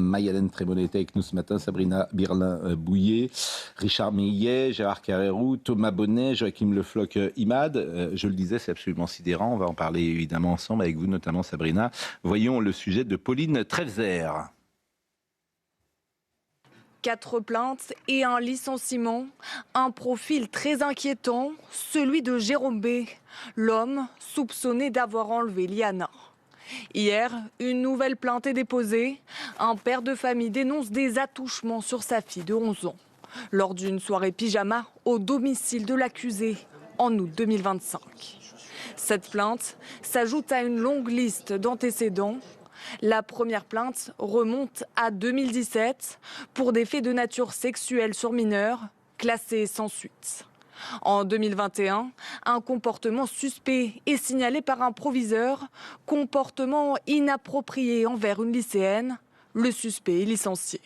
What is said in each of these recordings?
Mayalène Trémonet est avec nous ce matin, Sabrina Birlin-Bouillet, Richard Millet, Gérard Carrérou, Thomas Bonnet, Joachim Le Floch-Imad. Je le disais, c'est absolument sidérant. On va en parler évidemment ensemble avec vous, notamment Sabrina. Voyons le sujet de Pauline Trefzer. 4 plaintes et un licenciement. Un profil très inquiétant, celui de Jérôme B., l'homme soupçonné d'avoir enlevé Liana. Hier, une nouvelle plainte est déposée. Un père de famille dénonce des attouchements sur sa fille de 11 ans lors d'une soirée pyjama au domicile de l'accusé en août 2025. Cette plainte s'ajoute à une longue liste d'antécédents. La première plainte remonte à 2017 pour des faits de nature sexuelle sur mineurs, classés sans suite. En 2021, un comportement suspect est signalé par un proviseur, comportement inapproprié envers une lycéenne. Le suspect est licencié.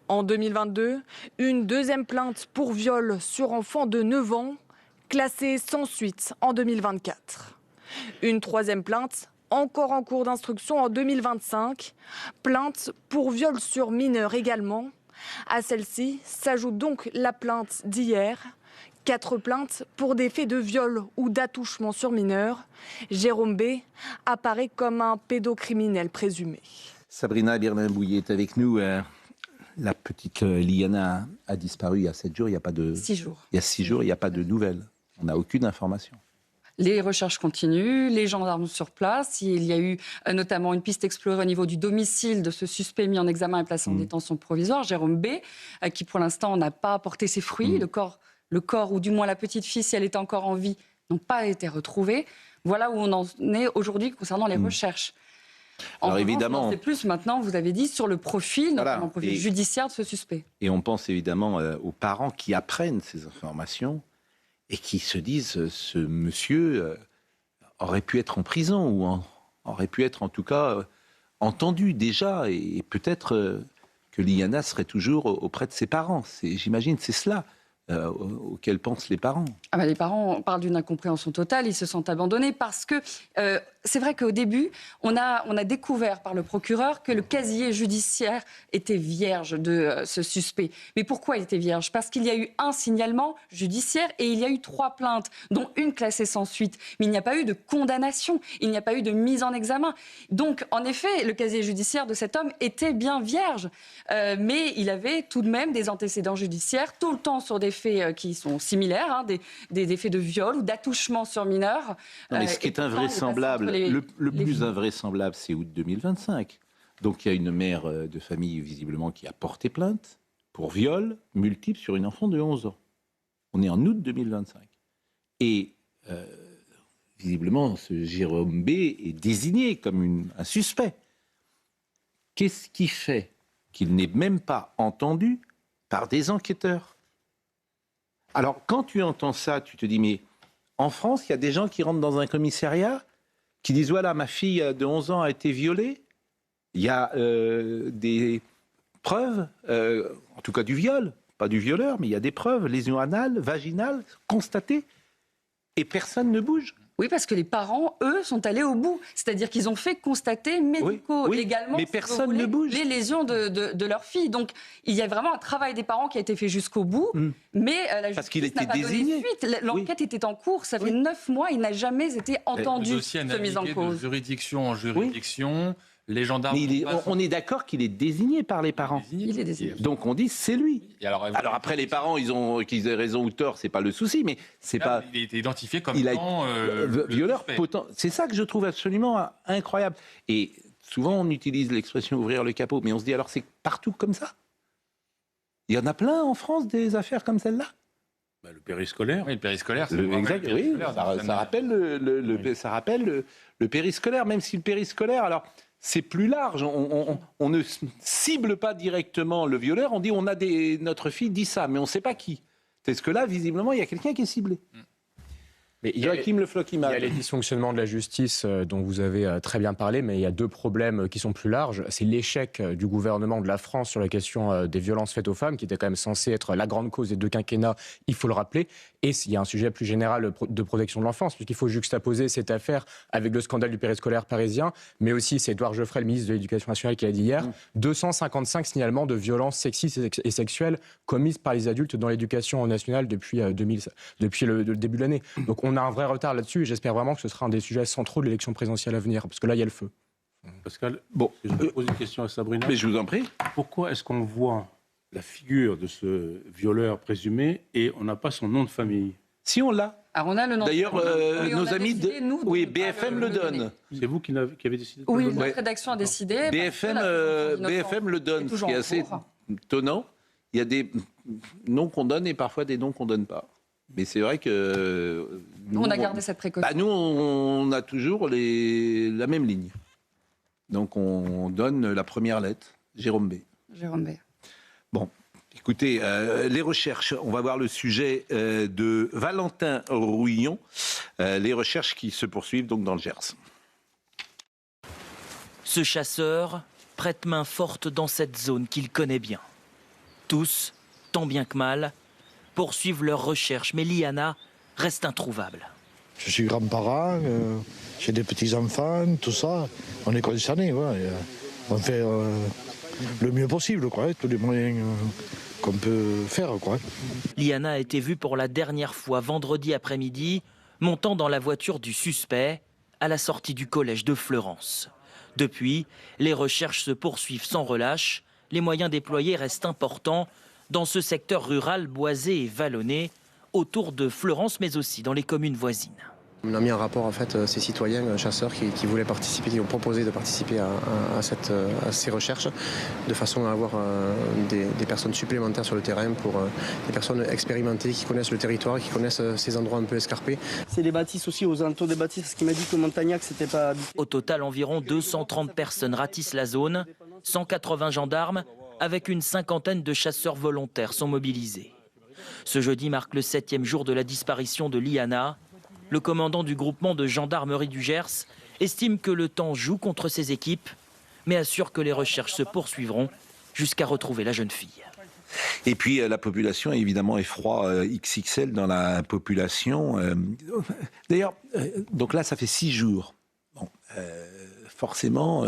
En 2022, une deuxième plainte pour viol sur enfant de 9 ans, classée sans suite en 2024. Une troisième plainte encore en cours d'instruction en 2025. Plainte pour viol sur mineur également. À celle-ci s'ajoute donc la plainte d'hier. 4 plaintes pour des faits de viol ou d'attouchement sur mineur. Jérôme B. apparaît comme un pédocriminel présumé. Sabrina Birlin-Bouillet est avec nous. La petite Liana a disparu il y a 7 jours. Il y a pas de... 6 jours. Il y a 6 jours, il n'y a pas de nouvelles. On n'a aucune information. Les recherches continuent, les gendarmes sur place. Il y a eu notamment une piste explorée au niveau du domicile de ce suspect mis en examen et placé en détention provisoire, Jérôme B., qui pour l'instant n'a pas porté ses fruits. Le corps, ou du moins la petite fille, si elle était encore en vie, n'ont pas été retrouvés. Voilà où on en est aujourd'hui concernant les recherches. Alors évidemment, on en sait plus maintenant, vous avez dit, sur le profil, notamment le profil judiciaire de ce suspect. Et on pense évidemment aux parents qui apprennent ces informations et qui se disent ce monsieur aurait pu être en prison ou aurait pu être en tout cas entendu déjà et peut-être que Liana serait toujours auprès de ses parents. J'imagine c'est cela auquel pensent les parents. Les parents parlent d'une incompréhension totale, ils se sentent abandonnés parce que c'est vrai qu'au début, on a découvert par le procureur que le casier judiciaire était vierge de ce suspect. Mais pourquoi il était vierge ? Parce qu'il y a eu un signalement judiciaire et il y a eu 3 plaintes, dont une classée sans suite. Mais il n'y a pas eu de condamnation, il n'y a pas eu de mise en examen. Donc, en effet, le casier judiciaire de cet homme était bien vierge. Mais il avait tout de même des antécédents judiciaires, tout le temps sur des faits qui sont similaires, des faits de viol ou d'attouchement sur mineurs. Non, mais ce qui est invraisemblable, le plus invraisemblable, c'est août 2025. Donc il y a une mère de famille, visiblement, qui a porté plainte pour viol multiple sur une enfant de 11 ans. On est en août 2025. Et visiblement, ce Jérôme B. est désigné comme un suspect. Qu'est-ce qui fait qu'il n'est même pas entendu par des enquêteurs ? Alors, quand tu entends ça, tu te dis, mais en France, il y a des gens qui rentrent dans un commissariat, qui disent, voilà, ma fille de 11 ans a été violée. Il y a des preuves, en tout cas du viol, pas du violeur, mais il y a des preuves, lésions anales, vaginales, constatées, et personne ne bouge. Oui, parce que les parents, eux, sont allés au bout. C'est-à-dire qu'ils ont fait constater légalement mais personne ne bouge. Les lésions de leur fille. Donc, il y a vraiment un travail des parents qui a été fait jusqu'au bout. Mais la justice n'a pas donné suite. L'enquête était en cours. Ça fait 9 mois. Il n'a jamais été entendu, ce mise en cause. De juridiction en juridiction. Les gendarmes. On est d'accord qu'il est désigné par les parents. Il est désigné. Donc on dit c'est lui. Et alors après les parents, qu'ils aient raison ou tort, c'est pas le souci, mais c'est pas. Il a été identifié comme violeur potent. C'est ça que je trouve absolument incroyable. Et souvent on utilise l'expression ouvrir le capot, mais on se dit alors c'est partout comme ça. Il y en a plein en France des affaires comme celle-là. Le périscolaire. Oui, le périscolaire. Exact. Oui. Ça rappelle le périscolaire, même si le périscolaire, alors. C'est plus large, on ne cible pas directement le violeur, on dit notre fille dit ça, mais on ne sait pas qui. Parce que là, visiblement, il y a quelqu'un qui est ciblé. Mais Joachim Le Floch, il y a les dysfonctionnements de la justice dont vous avez très bien parlé, mais il y a deux problèmes qui sont plus larges. C'est l'échec du gouvernement de la France sur la question des violences faites aux femmes, qui était quand même censée être la grande cause des deux quinquennats, il faut le rappeler. Et il y a un sujet plus général de protection de l'enfance, puisqu'il faut juxtaposer cette affaire avec le scandale du périscolaire parisien, mais aussi, c'est Édouard Geoffrey, le ministre de l'Éducation nationale, qui l'a dit hier, 255 signalements de violences sexistes et sexuelles commises par les adultes dans l'éducation nationale depuis le début de l'année. Donc on a un vrai retard là-dessus et j'espère vraiment que ce sera un des sujets centraux de l'élection présidentielle à venir, parce que là, il y a le feu. Pascal, je vais poser une question à Sabrina. Mais je vous en prie. Pourquoi est-ce qu'on voit la figure de ce violeur présumé et on n'a pas son nom de famille? Si on l'a. Alors on a le nom. D'ailleurs, Oui, nos amis décidé, nous, de BFM le donne. C'est vous qui avez décidé de Oui, le donner? notre rédaction a décidé. BFM le donne, ce qui est assez étonnant. Il y a des noms qu'on donne et parfois des noms qu'on donne pas. Mais c'est vrai que nous, on a gardé cette précaution. Nous, on a toujours la même ligne. Donc, on donne la première lettre, Jérôme B. Jérôme B. Bon, écoutez, les recherches, on va voir le sujet de Valentin Rouillon, les recherches qui se poursuivent donc dans le Gers. Ce chasseur prête main forte dans cette zone qu'il connaît bien. Tous, tant bien que mal, poursuivent leurs recherches, mais Liana reste introuvable. Je suis grand-parent, j'ai des petits-enfants, tout ça. On est concernés, ouais. On fait le mieux possible, quoi, tous les moyens qu'on peut faire, quoi. Liana a été vue pour la dernière fois vendredi après-midi, montant dans la voiture du suspect à la sortie du collège de Fleurance. Depuis, les recherches se poursuivent sans relâche. Les moyens déployés restent importants dans ce secteur rural boisé et vallonné autour de Fleurance, mais aussi dans les communes voisines. On a mis en rapport en fait ces citoyens chasseurs qui voulaient participer, qui ont proposé de participer à ces recherches, de façon à avoir des personnes supplémentaires sur le terrain, pour des personnes expérimentées qui connaissent le territoire, qui connaissent ces endroits un peu escarpés. C'est les bâtisses aussi, aux alentours des bâtisses, parce qu'il m'a dit que Montagnac c'était pas habité. Au total, environ 230 personnes ratissent la zone, 180 gendarmes avec une cinquantaine de chasseurs volontaires sont mobilisés. Ce jeudi marque le 7e jour de la disparition de Liana. Le commandant du groupement de gendarmerie du Gers estime que le temps joue contre ses équipes, mais assure que les recherches se poursuivront jusqu'à retrouver la jeune fille. Et puis la population, évidemment, effroi XXL dans la population. D'ailleurs, donc là, ça fait 6 jours. Bon, forcément,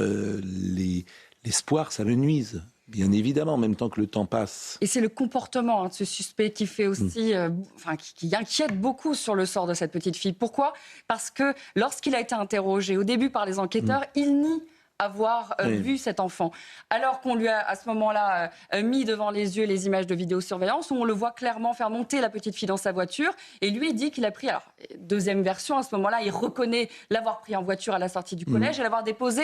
l'espoir, ça me nuise. Bien évidemment, en même temps que le temps passe. Et c'est le comportement de ce suspect qui fait aussi, qui inquiète beaucoup sur le sort de cette petite fille. Pourquoi ? Parce que lorsqu'il a été interrogé au début par les enquêteurs, il nie avoir vu cet enfant. Alors qu'on lui a à ce moment-là mis devant les yeux les images de vidéosurveillance où on le voit clairement faire monter la petite fille dans sa voiture. Et lui dit qu'il a pris, alors deuxième version, à ce moment-là, il reconnaît l'avoir pris en voiture à la sortie du collège et l'avoir déposé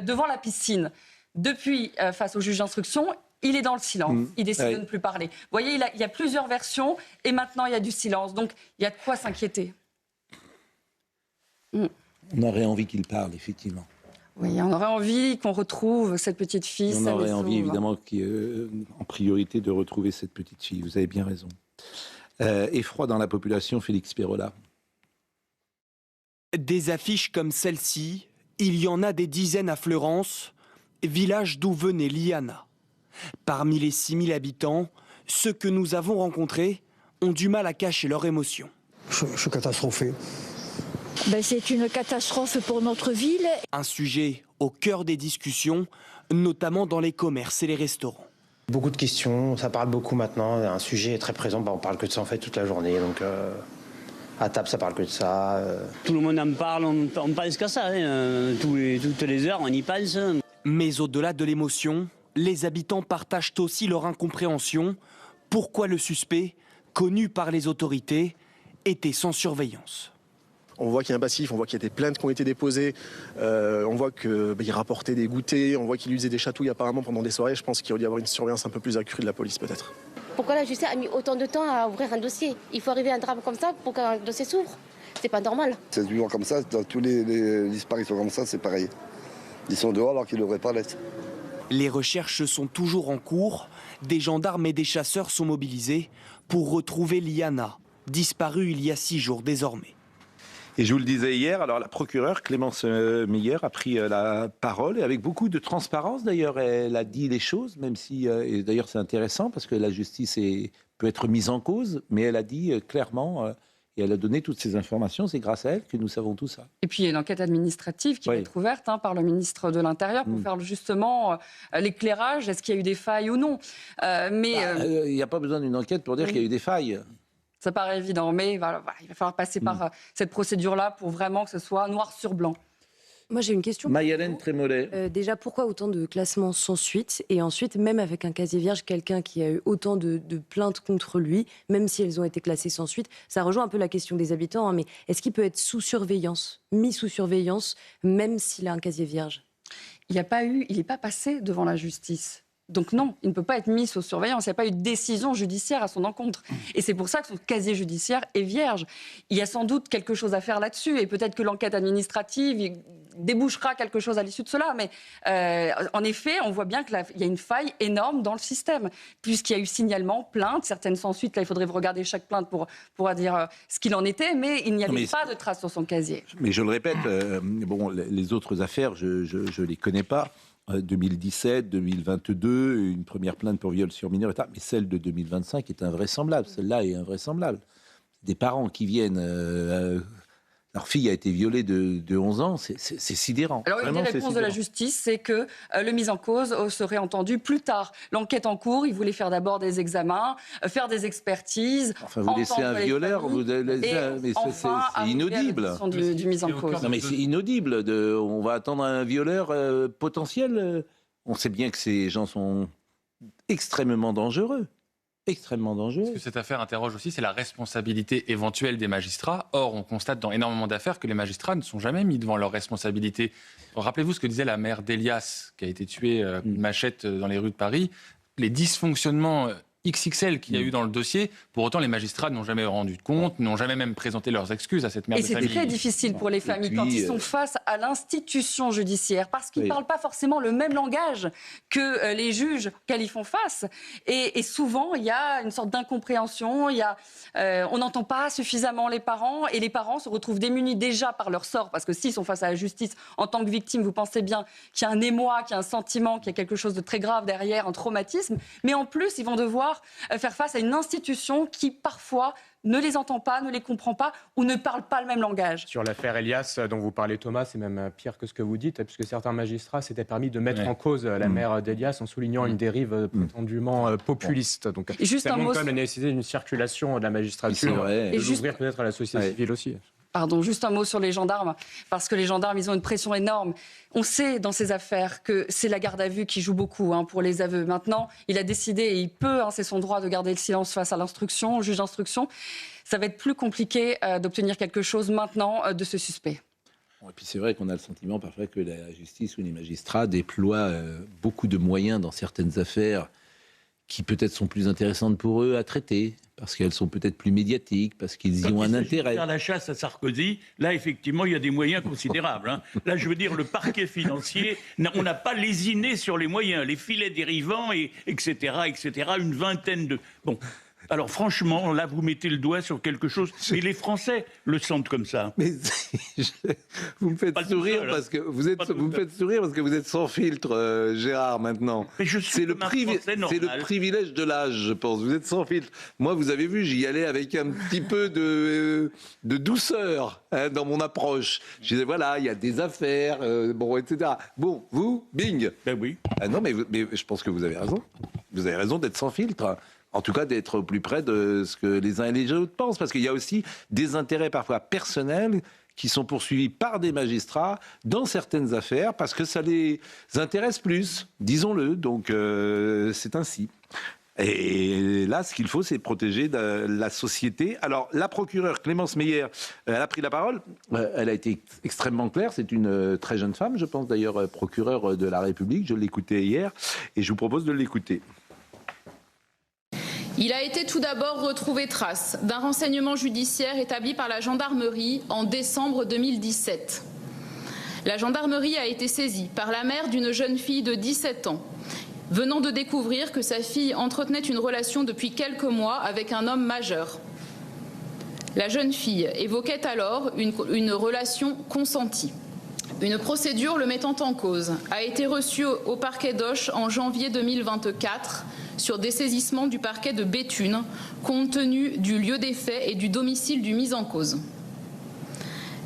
devant la piscine. Depuis, face au juge d'instruction, il est dans le silence. Il décide de ne plus parler. Vous voyez, il y a plusieurs versions et maintenant il y a du silence. Donc il y a de quoi s'inquiéter. On aurait envie qu'il parle, effectivement. Oui, on aurait envie qu'on retrouve cette petite fille. On aurait envie, évidemment, en priorité, de retrouver cette petite fille. Vous avez bien raison. Effroi dans la population, Félix Pérola. Des affiches comme celle-ci, il y en a des dizaines à Fleurance, village d'où venait Liana. Parmi les 6000 habitants, ceux que nous avons rencontrés ont du mal à cacher leur émotion. Je suis catastrophé. C'est une catastrophe pour notre ville. Un sujet au cœur des discussions, notamment dans les commerces et les restaurants. Beaucoup de questions, ça parle beaucoup maintenant, un sujet est très présent, on parle que de ça en fait toute la journée, donc à table ça parle que de ça. Tout le monde en parle, on pense qu'à ça, toutes les heures on y pense. Mais au-delà de l'émotion, les habitants partagent aussi leur incompréhension. Pourquoi le suspect, connu par les autorités, était sans surveillance ? On voit qu'il y a un passif, on voit qu'il y a des plaintes qui ont été déposées, on voit qu'il rapportait des goûters, on voit qu'il usait des chatouilles apparemment pendant des soirées. Je pense qu'il aurait dû y avoir une surveillance un peu plus accrue de la police peut-être. Pourquoi la justice a mis autant de temps à ouvrir un dossier ? Il faut arriver à un drame comme ça pour qu'un dossier s'ouvre. C'est pas normal. C'est toujours comme ça, dans tous les disparitions comme ça, c'est pareil. Ils sont dehors alors qu'ils ne devraient pas l'être. Les recherches sont toujours en cours. Des gendarmes et des chasseurs sont mobilisés pour retrouver Liana, disparue il y a 6 jours désormais. Et je vous le disais hier, alors la procureure Clémence Meyer a pris la parole, et avec beaucoup de transparence d'ailleurs, elle a dit les choses, même si, et d'ailleurs c'est intéressant parce que la justice peut être mise en cause, mais elle a dit clairement, et elle a donné toutes ces informations, c'est grâce à elle que nous savons tout ça. Et puis il y a une enquête administrative qui va être ouverte par le ministre de l'Intérieur pour faire justement l'éclairage, est-ce qu'il y a eu des failles ou non. Il n'y a pas besoin d'une enquête pour dire qu'il y a eu des failles. Ça paraît évident, mais voilà, il va falloir passer par cette procédure-là pour vraiment que ce soit noir sur blanc. Moi, j'ai une question. Maï-Hélène Trémollet. Déjà, pourquoi autant de classements sans suite? Et ensuite, même avec un casier vierge, quelqu'un qui a eu autant de plaintes contre lui, même si elles ont été classées sans suite, ça rejoint un peu la question des habitants, mais est-ce qu'il peut être sous surveillance, mis sous surveillance, même s'il a un casier vierge? Il n'est pas passé devant la justice. Donc non, il ne peut pas être mis sous surveillance. Il n'y a pas eu de décision judiciaire à son encontre. Et c'est pour ça que son casier judiciaire est vierge. Il y a sans doute quelque chose à faire là-dessus. Et peut-être que l'enquête administrative débouchera quelque chose à l'issue de cela. Mais en effet, on voit bien qu'il y a une faille énorme dans le système. Puisqu'il y a eu signalement, plainte, certaines sans suite. Là, il faudrait regarder chaque plainte pour dire ce qu'il en était. Mais il n'y avait pas de traces sur son casier. Mais je le répète, les autres affaires, je ne les connais pas. 2017, 2022, une première plainte pour viol sur mineur, mais celle de 2025 est invraisemblable. Celle-là est invraisemblable. Des parents qui viennent... leur fille a été violée de 11 ans, c'est sidérant. Alors, une des réponses de la justice, c'est que le mis en cause serait entendu plus tard. L'enquête en cours, il voulait faire d'abord des examens, faire des expertises. Enfin, vous laissez un violeur, mais c'est inaudible. Du mis en cause. Non, mais c'est inaudible. On va attendre un violeur potentiel. On sait bien que ces gens sont extrêmement dangereux. Extrêmement dangereux. Ce que cette affaire interroge aussi, c'est la responsabilité éventuelle des magistrats. Or, on constate dans énormément d'affaires que les magistrats ne sont jamais mis devant leurs responsabilités. Rappelez-vous ce que disait la mère d'Elias, qui a été tuée à coups de machette dans les rues de Paris. Les dysfonctionnements XXL qu'il y a eu dans le dossier, pour autant les magistrats n'ont jamais rendu de compte, n'ont jamais même présenté leurs excuses à cette mère de famille. Et c'est très difficile pour les familles quand ils sont face à l'institution judiciaire, parce qu'ils ne parlent pas forcément le même langage que les juges auxquels ils font face. Et souvent, il y a une sorte d'incompréhension, on n'entend pas suffisamment les parents, et les parents se retrouvent démunis déjà par leur sort, parce que s'ils sont face à la justice, en tant que victime, vous pensez bien qu'il y a un émoi, qu'il y a un sentiment, qu'il y a quelque chose de très grave derrière, un traumatisme, mais en plus, ils vont devoir faire face à une institution qui, parfois, ne les entend pas, ne les comprend pas ou ne parle pas le même langage. Sur l'affaire Elias dont vous parlez, Thomas, c'est même pire que ce que vous dites, puisque certains magistrats s'étaient permis de mettre en cause la mère d'Elias en soulignant une dérive prétendument populiste. Donc, ça montre quand même la nécessité d'une circulation de la magistrature et d'ouvrir peut-être à la société civile aussi. Pardon, juste un mot sur les gendarmes, parce que les gendarmes, ils ont une pression énorme. On sait dans ces affaires que c'est la garde à vue qui joue beaucoup pour les aveux. Maintenant, il a décidé, et il peut, c'est son droit de garder le silence face à l'instruction, au juge d'instruction. Ça va être plus compliqué d'obtenir quelque chose maintenant de ce suspect. Et puis c'est vrai qu'on a le sentiment parfois que la justice ou les magistrats déploient beaucoup de moyens dans certaines affaires qui peut-être sont plus intéressantes pour eux à traiter, parce qu'elles sont peut-être plus médiatiques, parce qu'ils y ont un intérêt. Faire la chasse à Sarkozy, là, effectivement, il y a des moyens considérables. Là, je veux dire, le parquet financier, on n'a pas lésiné sur les moyens, les filets dérivants, etc., une vingtaine de... Bon. Alors franchement, là, vous mettez le doigt sur quelque chose, mais les Français le sentent comme ça. Mais vous me faites sourire parce que vous êtes sans filtre, Gérard, maintenant. C'est le privilège de l'âge, je pense. Vous êtes sans filtre. Moi, vous avez vu, j'y allais avec un petit peu de douceur dans mon approche. Je disais, voilà, il y a des affaires, etc. Bon, vous, bing. Ben oui. Ah non, mais je pense que vous avez raison. Vous avez raison d'être sans filtre. En tout cas, d'être au plus près de ce que les uns et les autres pensent. Parce qu'il y a aussi des intérêts parfois personnels qui sont poursuivis par des magistrats dans certaines affaires parce que ça les intéresse plus, disons-le. Donc, c'est ainsi. Et là, ce qu'il faut, c'est protéger la société. Alors, la procureure Clémence Meyer, elle a pris la parole. Elle a été extrêmement claire. C'est une très jeune femme, je pense d'ailleurs, procureure de la République. Je l'écoutais hier et je vous propose de l'écouter. Il a été tout d'abord retrouvé trace d'un renseignement judiciaire établi par la gendarmerie en décembre 2017. La gendarmerie a été saisie par la mère d'une jeune fille de 17 ans, venant de découvrir que sa fille entretenait une relation depuis quelques mois avec un homme majeur. La jeune fille évoquait alors une relation consentie. Une procédure le mettant en cause a été reçue au parquet d'Auch en janvier 2024 sur dessaisissement du parquet de Béthune, compte tenu du lieu des faits et du domicile du mis en cause.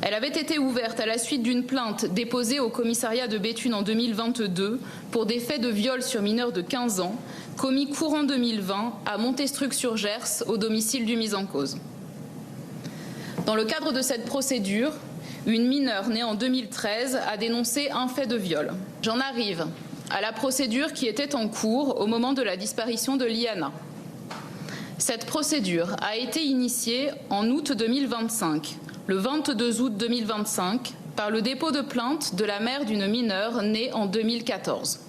Elle avait été ouverte à la suite d'une plainte déposée au commissariat de Béthune en 2022 pour des faits de viol sur mineur de 15 ans, commis courant 2020 à Montestruc-sur-Gers, au domicile du mis en cause. Dans le cadre de cette procédure, une mineure née en 2013 a dénoncé un fait de viol. J'en arrive à la procédure qui était en cours au moment de la disparition de Liana. Cette procédure a été initiée en août 2025, le 22 août 2025, par le dépôt de plainte de la mère d'une mineure née en 2014.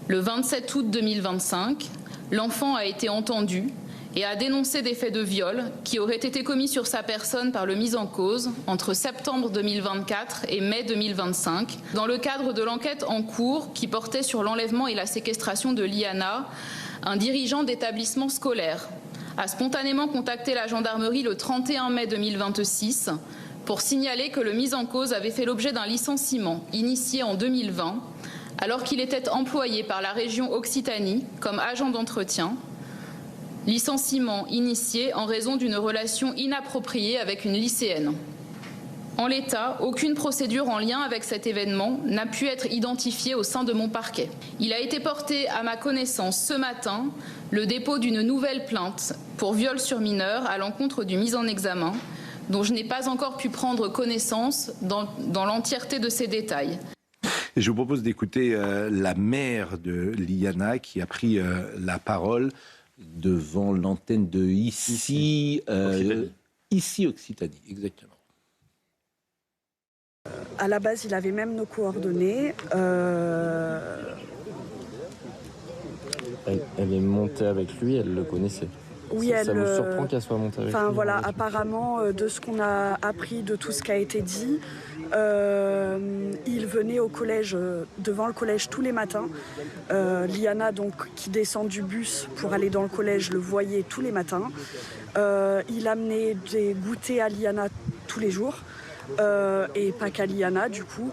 Le 27 août 2025, l'enfant a été entendu et a dénoncé des faits de viol qui auraient été commis sur sa personne par le mis en cause entre septembre 2024 et mai 2025, dans le cadre de l'enquête en cours qui portait sur l'enlèvement et la séquestration de Liana. Un dirigeant d'établissement scolaire a spontanément contacté la gendarmerie le 31 mai 2026 pour signaler que le mis en cause avait fait l'objet d'un licenciement initié en 2020, alors qu'il était employé par la région Occitanie comme agent d'entretien. Licenciement initié en raison d'une relation inappropriée avec une lycéenne. En l'état, aucune procédure en lien avec cet événement n'a pu être identifiée au sein de mon parquet. Il a été porté à ma connaissance ce matin le dépôt d'une nouvelle plainte pour viol sur mineur à l'encontre du mis en examen, dont je n'ai pas encore pu prendre connaissance dans l'entièreté de ces détails. Et je vous propose d'écouter la mère de Liana qui a pris la parole devant l'antenne de ici Occitanie, exactement. À la base, il avait même nos coordonnées. Elle est montée avec lui, elle le connaissait. Oui, ça vous surprend qu'elle soit montée avec lui? Voilà, apparemment, de ce qu'on a appris, de tout ce qui a été dit, il venait au collège, devant le collège tous les matins. Liana, donc, qui descend du bus pour aller dans le collège, le voyait tous les matins. Il amenait des goûters à Liana tous les jours, et pas qu'à Liana, du coup.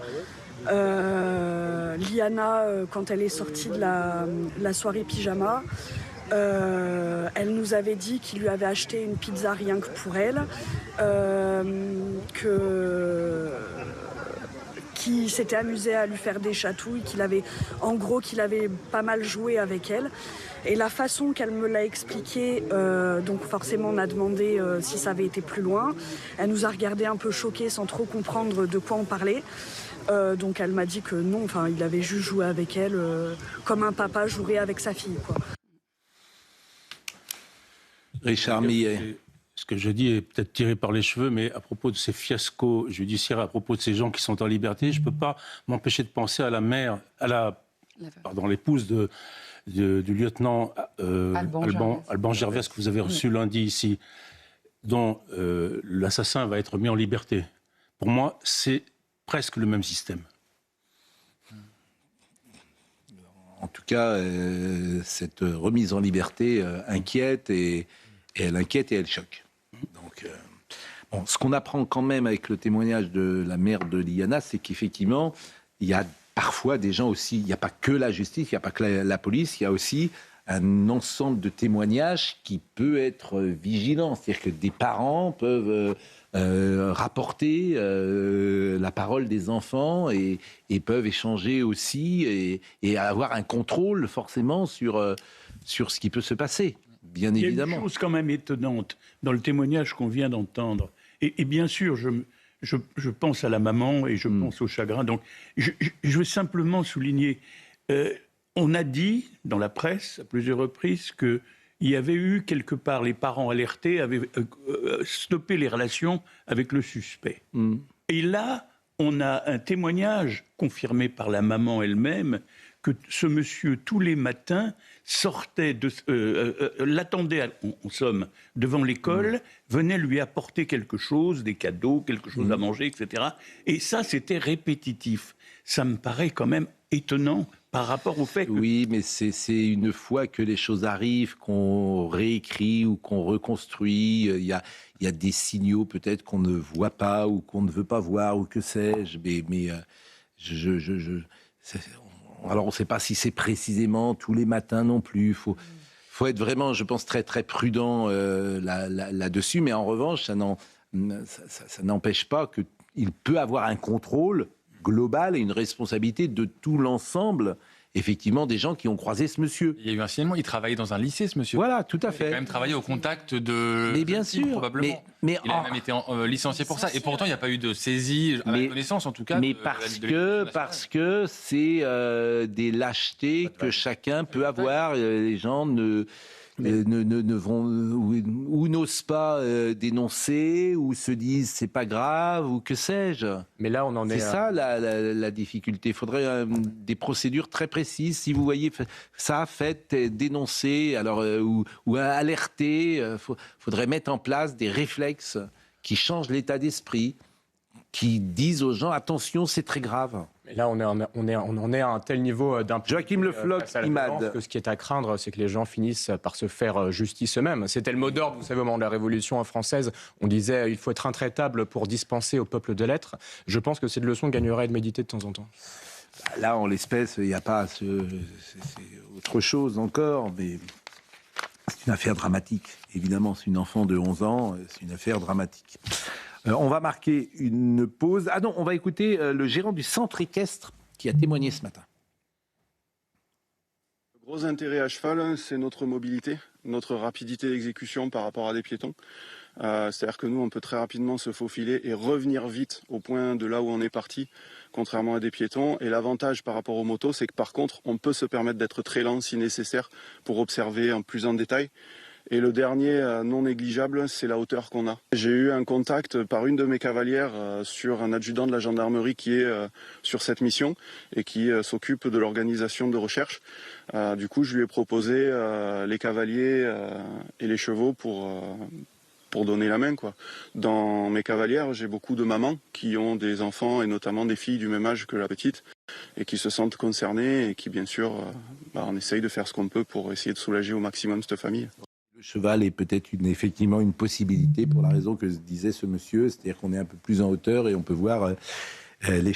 Liana, quand elle est sortie de la soirée pyjama, elle nous avait dit qu'il lui avait acheté une pizza rien que pour elle, qu'il s'était amusé à lui faire des chatouilles, qu'il avait pas mal joué avec elle. Et la façon qu'elle me l'a expliqué, donc forcément on a demandé si ça avait été plus loin. Elle nous a regardé un peu choquée sans trop comprendre de quoi on parlait. Donc elle m'a dit que non, enfin il avait juste joué avec elle comme un papa jouerait avec sa fille, quoi. Richard Millet. Ce que je dis est peut-être tiré par les cheveux, mais à propos de ces fiascos judiciaires, à propos de ces gens qui sont en liberté, je ne peux pas m'empêcher de penser à la mère, l'épouse du lieutenant Alban Gervais, que vous avez reçu lundi ici, dont l'assassin va être mis en liberté. Pour moi, c'est presque le même système. En tout cas, cette remise en liberté inquiète et elle inquiète et elle choque. Donc, ce qu'on apprend quand même avec le témoignage de la mère de Liana, c'est qu'effectivement, il y a parfois des gens aussi, il n'y a pas que la justice, il n'y a pas que la police, il y a aussi un ensemble de témoignages qui peut être vigilant. C'est-à-dire que des parents peuvent rapporter la parole des enfants et peuvent échanger aussi et avoir un contrôle forcément sur ce qui peut se passer, bien évidemment. Il y a une chose quand même étonnante dans le témoignage qu'on vient d'entendre. Et bien sûr, je pense à la maman et je pense au chagrin. Donc, je veux simplement souligner, on a dit dans la presse à plusieurs reprises que il y avait eu quelque part, les parents alertés avaient stoppé les relations avec le suspect. Et là, on a un témoignage confirmé par la maman elle-même que ce monsieur, tous les matins, sortait, l'attendait, en somme, devant l'école, venait lui apporter quelque chose, des cadeaux, quelque chose à manger, etc. Et ça, c'était répétitif. Ça me paraît quand même étonnant par rapport au fait que... Oui, mais c'est une fois que les choses arrivent, qu'on réécrit ou qu'on reconstruit. Il y a des signaux peut-être qu'on ne voit pas ou qu'on ne veut pas voir ou que sais-je. Alors on ne sait pas si c'est précisément tous les matins non plus. Faut être vraiment, je pense, très très prudent là-dessus. Mais en revanche, ça n'empêche pas qu'il peut avoir un contrôle global et une responsabilité de tout l'ensemble, effectivement, des gens qui ont croisé ce monsieur. Il y a eu un signalement, il travaillait dans un lycée, ce monsieur. Voilà, tout à fait. Il a quand même travaillé au contact de... Mais bien sûr. Probablement. Mais il a même été licencié pour ça. Et pourtant, il n'y a pas eu de saisie, à ma connaissance en tout cas. Mais parce que c'est des lâchetés que chacun peut avoir. Les gens ne vont ou n'osent pas dénoncer ou se disent c'est pas grave ou que sais-je. Mais là on en est. C'est ça la difficulté. Il faudrait des procédures très précises. Si vous voyez ça, faites dénoncer ou alerter. Faudrait mettre en place des réflexes qui changent l'état d'esprit, qui disent aux gens attention, c'est très grave. Mais là, on est à un tel niveau d'impunité. Joachim Le Floch, IMAD. Que ce qui est à craindre, c'est que les gens finissent par se faire justice eux-mêmes. C'était le mot d'ordre, vous savez, au moment de la Révolution française. On disait il faut être intraitable pour dispenser au peuple de l'être. Je pense que cette leçon gagnerait à être méditée de temps en temps. Là, en l'espèce, il n'y a pas c'est autre chose encore, mais c'est une affaire dramatique. Évidemment, c'est une enfant de 11 ans, c'est une affaire dramatique. On va marquer une pause. Ah non, on va écouter le gérant du centre équestre qui a témoigné ce matin. Le gros intérêt à cheval, c'est notre mobilité, notre rapidité d'exécution par rapport à des piétons. C'est-à-dire que nous, on peut très rapidement se faufiler et revenir vite au point de là où on est parti, contrairement à des piétons. Et l'avantage par rapport aux motos, c'est que par contre, on peut se permettre d'être très lent si nécessaire pour observer plus en détail. Et le dernier non négligeable, c'est la hauteur qu'on a. J'ai eu un contact par une de mes cavalières sur un adjudant de la gendarmerie qui est sur cette mission et qui s'occupe de l'organisation de recherche. Du coup, je lui ai proposé les cavaliers et les chevaux pour donner la main, quoi. Dans mes cavalières, j'ai beaucoup de mamans qui ont des enfants et notamment des filles du même âge que la petite et qui se sentent concernées et qui, bien sûr, on essaye de faire ce qu'on peut pour essayer de soulager au maximum cette famille. Le cheval est peut-être effectivement une possibilité pour la raison que disait ce monsieur, c'est-à-dire qu'on est un peu plus en hauteur et on peut voir les chevaux.